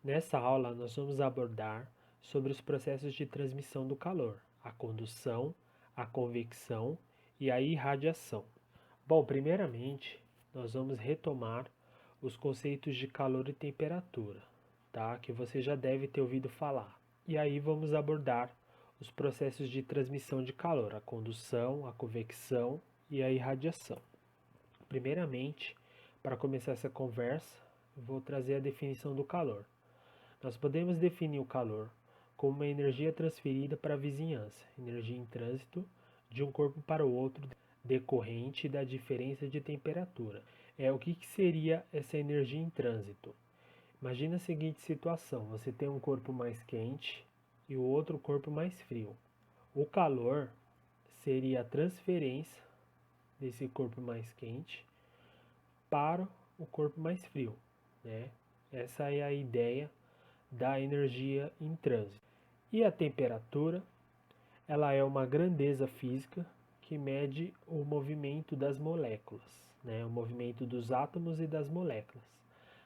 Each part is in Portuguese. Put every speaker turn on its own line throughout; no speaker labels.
Nessa aula, nós vamos abordar sobre os processos de transmissão do calor, a condução, a convecção e a irradiação. Bom, primeiramente, nós vamos retomar os conceitos de calor e temperatura, tá? Que você já deve ter ouvido falar. E aí vamos abordar os processos de transmissão de calor, a condução, a convecção e a irradiação. Primeiramente, para começar essa conversa, eu vou trazer a definição do calor. Nós podemos definir o calor como uma energia transferida para a vizinhança, energia em trânsito de um corpo para o outro decorrente da diferença de temperatura. O que seria essa energia em trânsito? Imagina a seguinte situação: você tem um corpo mais quente e o outro corpo mais frio. O calor seria a transferência desse corpo mais quente para o corpo mais frio, né? Essa é a ideia da energia em trânsito. E a temperatura, ela é uma grandeza física que mede o movimento das moléculas, né? O movimento dos átomos e das moléculas,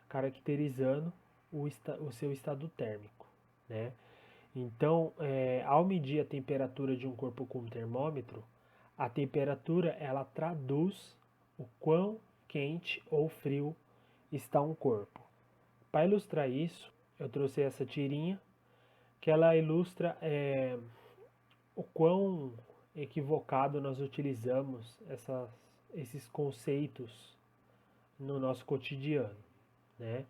caracterizando o seu estado térmico, né? Então, ao medir a temperatura de um corpo com um termômetro, a temperatura ela traduz o quão quente ou frio está um corpo. Para ilustrar isso, eu trouxe essa tirinha que ela ilustra o quão equivocado nós utilizamos esses conceitos no nosso cotidiano, né?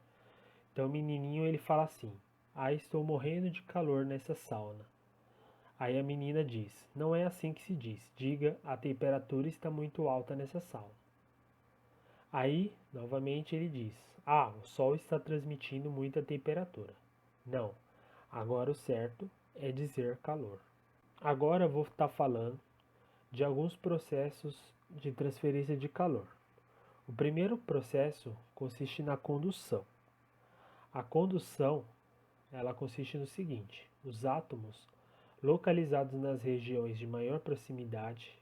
Então o menininho ele fala assim: "Ah, estou morrendo de calor nessa sauna." Aí a menina diz: "Não é assim que se diz. Diga, a temperatura está muito alta nessa sauna." Aí, novamente ele diz: "Ah, o sol está transmitindo muita temperatura." Não. Agora o certo é dizer calor. Agora eu vou estar falando de alguns processos de transferência de calor. O primeiro processo consiste na condução. A condução, ela consiste no seguinte: os átomos localizados nas regiões de maior proximidade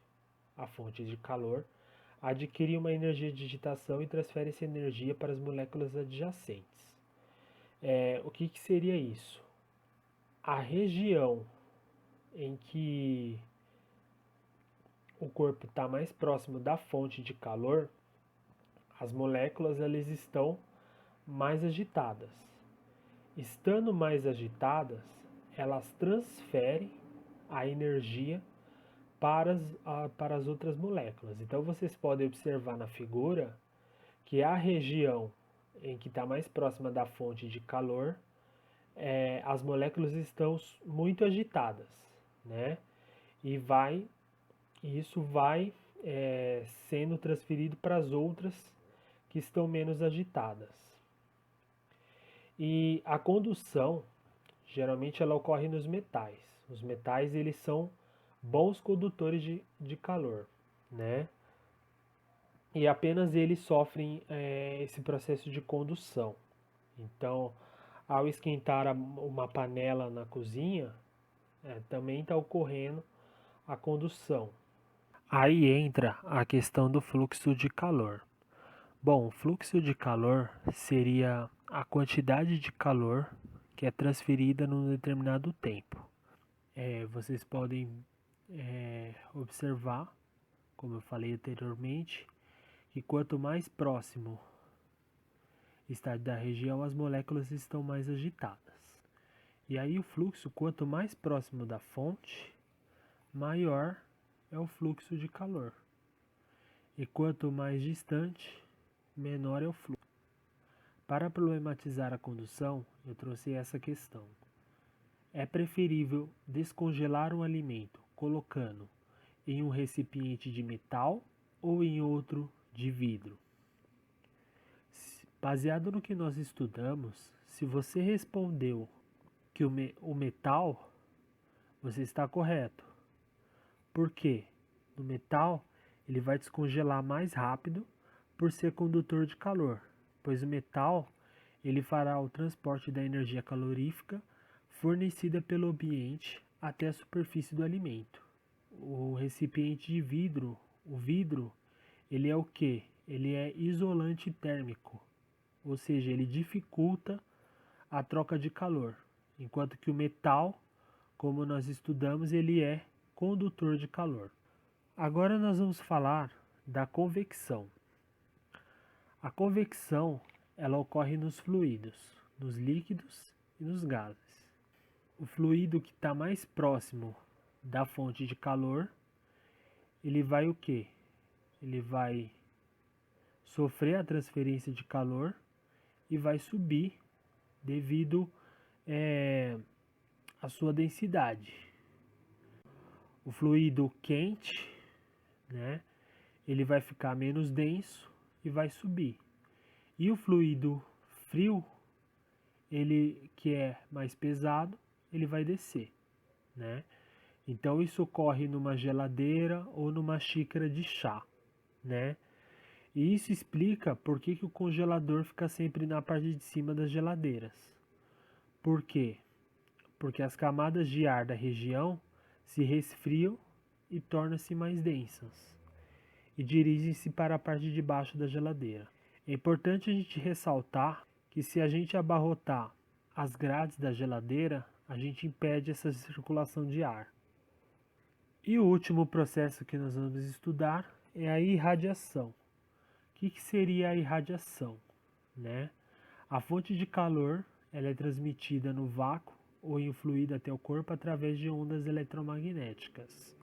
à fonte de calor adquirem uma energia de agitação e transferem essa energia para as moléculas adjacentes. O que seria isso? A região em que o corpo está mais próximo da fonte de calor, as moléculas elas estão mais agitadas. Estando mais agitadas, elas transferem a energia para as outras moléculas. Então vocês podem observar na figura que a região em que está mais próxima da fonte de calor, as moléculas estão muito agitadas, né? E isso vai sendo transferido para as outras que estão menos agitadas. E a condução, geralmente ela ocorre nos metais. Os metais eles são bons condutores de calor, né? E apenas eles sofrem esse processo de condução. Então, ao esquentar uma panela na cozinha, também está ocorrendo a condução. Aí entra a questão do fluxo de calor. Bom, o fluxo de calor seria a quantidade de calor que é transferida num determinado tempo. Vocês podem observar, como eu falei anteriormente, que quanto mais próximo está da região, as moléculas estão mais agitadas. E aí o fluxo, quanto mais próximo da fonte, maior é o fluxo de calor. E quanto mais distante, menor é o fluxo. Para problematizar a condução, eu trouxe essa questão. É preferível descongelar um alimento colocando em um recipiente de metal ou em outro de vidro? Baseado no que nós estudamos, se você respondeu que o metal, você está correto. Por quê? No metal, ele vai descongelar mais rápido por ser condutor de calor, pois o metal ele fará o transporte da energia calorífica fornecida pelo ambiente até a superfície do alimento. O recipiente de vidro, o vidro, ele é o que? Ele é isolante térmico, ou seja, ele dificulta a troca de calor, enquanto que o metal, como nós estudamos, ele é condutor de calor. Agora nós vamos falar da convecção. A convecção, ela ocorre nos fluidos, nos líquidos e nos gases. O fluido que está mais próximo da fonte de calor, ele vai o quê? Ele vai sofrer a transferência de calor e vai subir devido à sua densidade. O fluido quente, né, ele vai ficar menos denso e vai subir. E o fluido frio, ele que é mais pesado, ele vai descer, né? Então isso ocorre numa geladeira ou numa xícara de chá, né? E isso explica por que o congelador fica sempre na parte de cima das geladeiras. Por quê? Porque as camadas de ar da região se resfriam e tornam-se mais densas e dirigem-se para a parte de baixo da geladeira. É importante a gente ressaltar que se a gente abarrotar as grades da geladeira, a gente impede essa circulação de ar. E o último processo que nós vamos estudar é a irradiação. O que seria a irradiação, né? A fonte de calor, ela é transmitida no vácuo ou influída até o corpo através de ondas eletromagnéticas.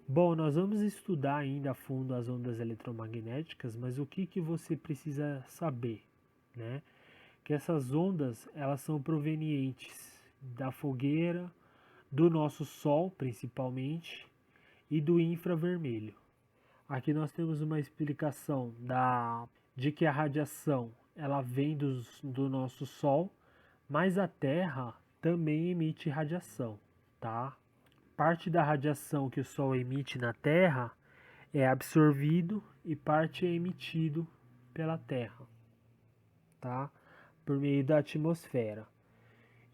Bom, nós vamos estudar ainda a fundo as ondas eletromagnéticas, mas o que você precisa saber, né? Que essas ondas, elas são provenientes da fogueira, do nosso Sol, principalmente, e do infravermelho. Aqui nós temos uma explicação de que a radiação ela vem do nosso Sol, mas a Terra também emite radiação, tá? Parte da radiação que o Sol emite na Terra é absorvido e parte é emitido pela Terra, tá? Por meio da atmosfera.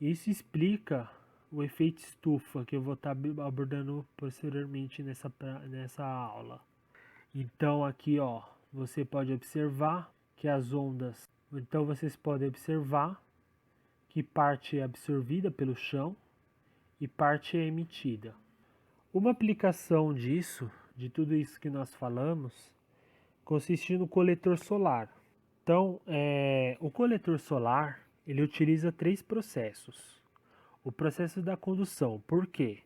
Isso explica o efeito estufa que eu vou estar abordando posteriormente nessa aula. Então aqui, ó, você pode observar que as ondas, então vocês podem observar que parte é absorvida pelo chão e parte é emitida. Uma aplicação disso, de tudo isso que nós falamos, consiste no coletor solar. Então, o coletor solar, ele utiliza 3 processos. O processo da condução, por quê?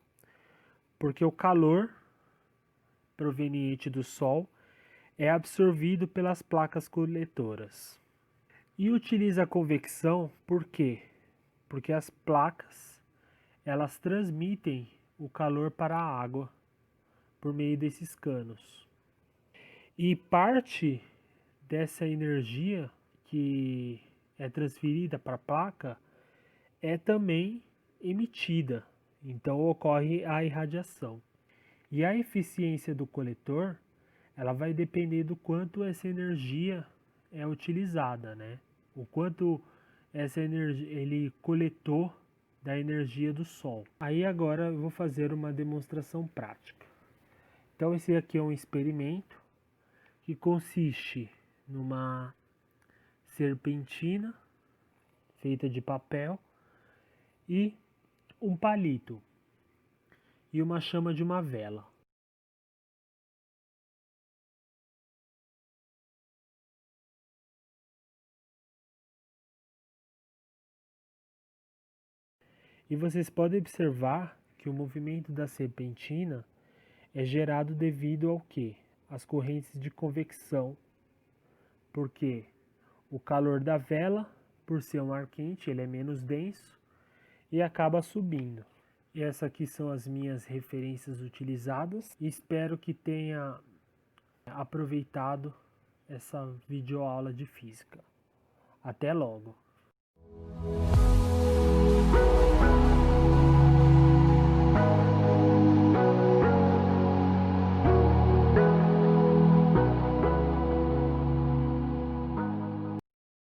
Porque o calor proveniente do Sol é absorvido pelas placas coletoras. E utiliza a convecção, por quê? Porque as placas, elas transmitem o calor para a água por meio desses canos. E parte dessa energia que é transferida para a placa é também emitida. Então ocorre a irradiação. E a eficiência do coletor, ela vai depender do quanto essa energia é utilizada, né? O quanto essa energia ele coletou da energia do Sol. Aí agora eu vou fazer uma demonstração prática. Então esse aqui é um experimento que consiste numa serpentina feita de papel e um palito e uma chama de uma vela. E vocês podem observar que o movimento da serpentina é gerado devido ao quê? As correntes de convecção. Porque o calor da vela, por ser um ar quente, ele é menos denso e acaba subindo. E essas aqui são as minhas referências utilizadas. Espero que tenha aproveitado essa videoaula de física. Até logo!